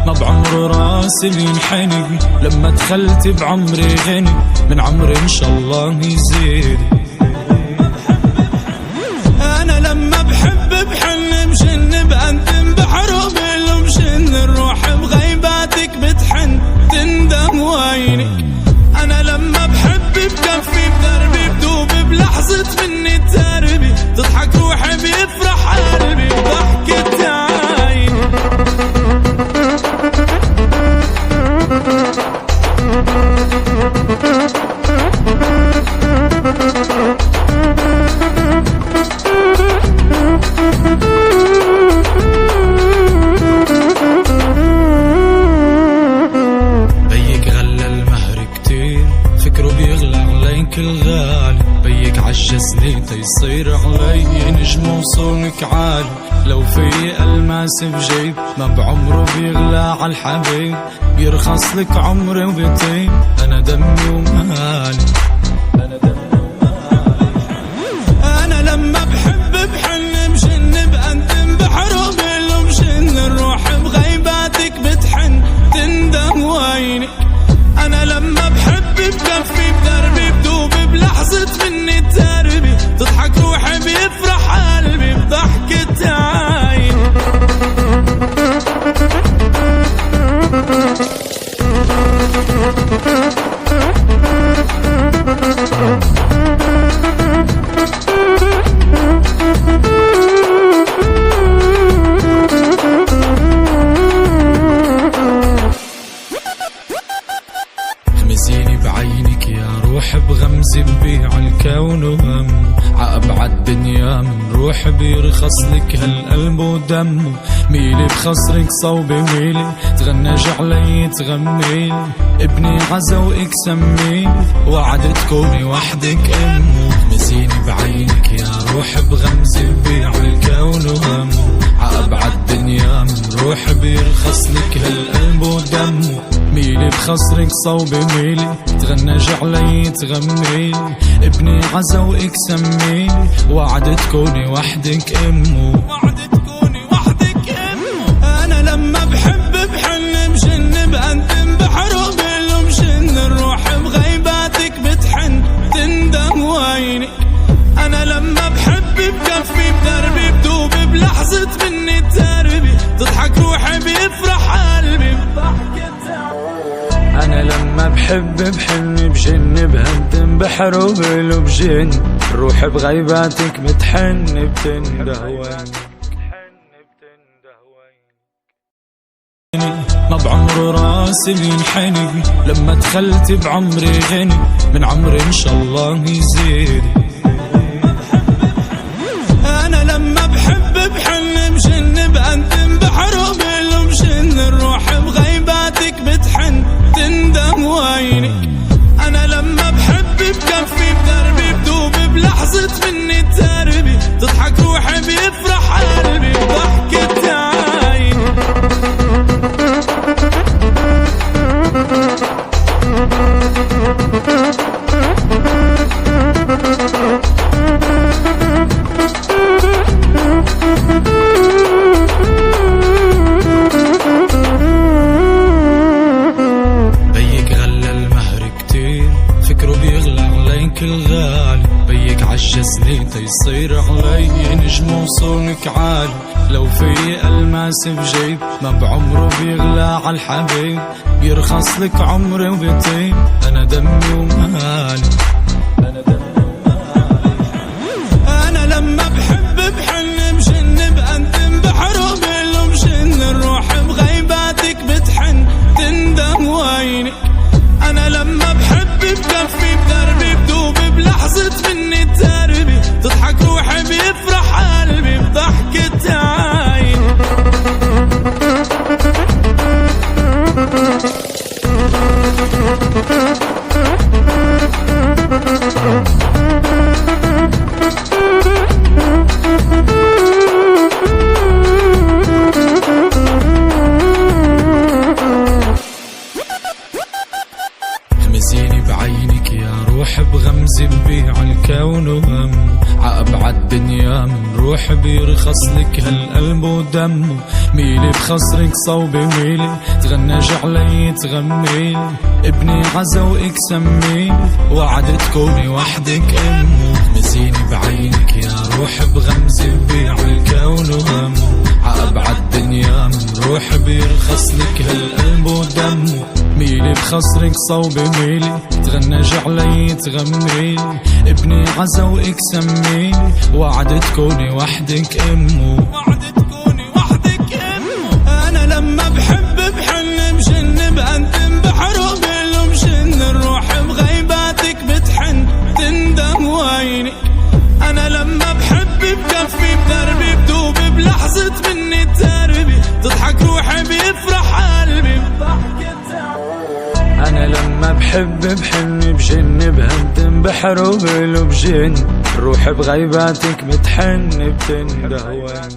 ما بعمر راسي بينحني لما دخلت بعمري غني من عمري إن شاء الله يزيد. أنا لما بحب بحن مشن بقدم بحروبي ومشن الروح بغيباتك بتحن تندم وينك. أنا لما بحب بكفي بدربي بدوب بلحظة مني تربي تضحك روحي بيفرح قلبي بضحكة عيني. الغالي بيك عجزني تيصير علي نجم وصولك عالي. لو في الماس بجيب ما بعمره بيغلى عالحبيب بيرخص لك عمري وبيطيب. انا دمي ومالي انا لما بحب بحن مشن بقدم بحروبي ومشن الروح بغيباتك بتحن تندم وينك. انا لما بحب بكفي بدربي بدوب بلحظة مني تربي تضحك روحي بيفرح قلبي بضحكة عيني. خمسيني بعينك يا روح بغمزي ببيع الكون وهم عأبعد دنيا من روح بيرخص لك هالقلب ودمه. ميلي بخصرك صوبي ويلي تغنج علي تغميلي ابني عزوقك سميلي وعد تكوني وحدك امه. خمسيني بعينك يا روح بغمزي ببيع الكون وهم عأبعد دنيا من روح بيرخص لك هالقلب ودمه. ميلي بخصرك صوبي ميلي تغنج علي تغميلي ابني عزوقك سميلي وعد تكوني وحدك امه. انا لما بحب بحن مشن بقدم بحروبي ومشن الروح بغيباتك بتحن تندم وينك. انا لما بحب بكفي بدربي بدوب بلحظة مني تربي تضحك روحي بيفرح قلبي بضحكة. أنا لما بحب بحن بجن بهدم بحروبي وبجن روحي بغيباتك بتحن بتنده وينك. ما بعمر راسي بينحني لما دخلت بعمري غني من عمري إن شاء الله يزيد. أنا لما بحب بحن مشن بقدم بحروبي ومشن الروح بغيباتك بتحن تندم وينك. أنا لما بحب بكفي بدربي بدوب بلحظة مني تربي تضحك روحي بيفرح قلبي بضحكة عيني. الغالي بيك عجزني تيصير علي نجم وصولك عالي. لو في الماس بجيب ما بعمره بيغلى عالحبيب بيرخص لك عمري وبيطيب. انا دمي ومالي انا لما بحب بحن مشن بقدم بحروبي ومشن الروح بغيباتك بتحن تندم وينك. انا لما بحب بكفي بدربي بدوب بلحظة مني تربي تضحك روحي بيفرح قلبي بضحكة عيني. روح بيرخص لك هالقلب ودمه. ميلي بخصرك صوبي ويلي، تغنج علي تغميلي، ابني عزا واكسميلي، وعد تكوني وحدك امه. تمسيني بعينك يا روح بغمزة بيع الكون وهمه. عأبعد دنيا من روح بيرخص لك هالقلب ودمه. ميلي بخصرك صوبي ويلي، تغنج علي تغميلي، ابني عزا واكسميلي، وعد تكوني وحدك امه. انا لما بحب بحن بجن بقدم بحرق بمشن، الروح بغيباتك بتحن تندم وعينك. انا لما بحب بكفي بدربي بدوب بلحظة مني تربي، تضحك روحي بيفرح قلبي. أنا لما بحب بحن بجن بهدم بحروب بجن، الروح بغيباتك بتحن بتندهوان.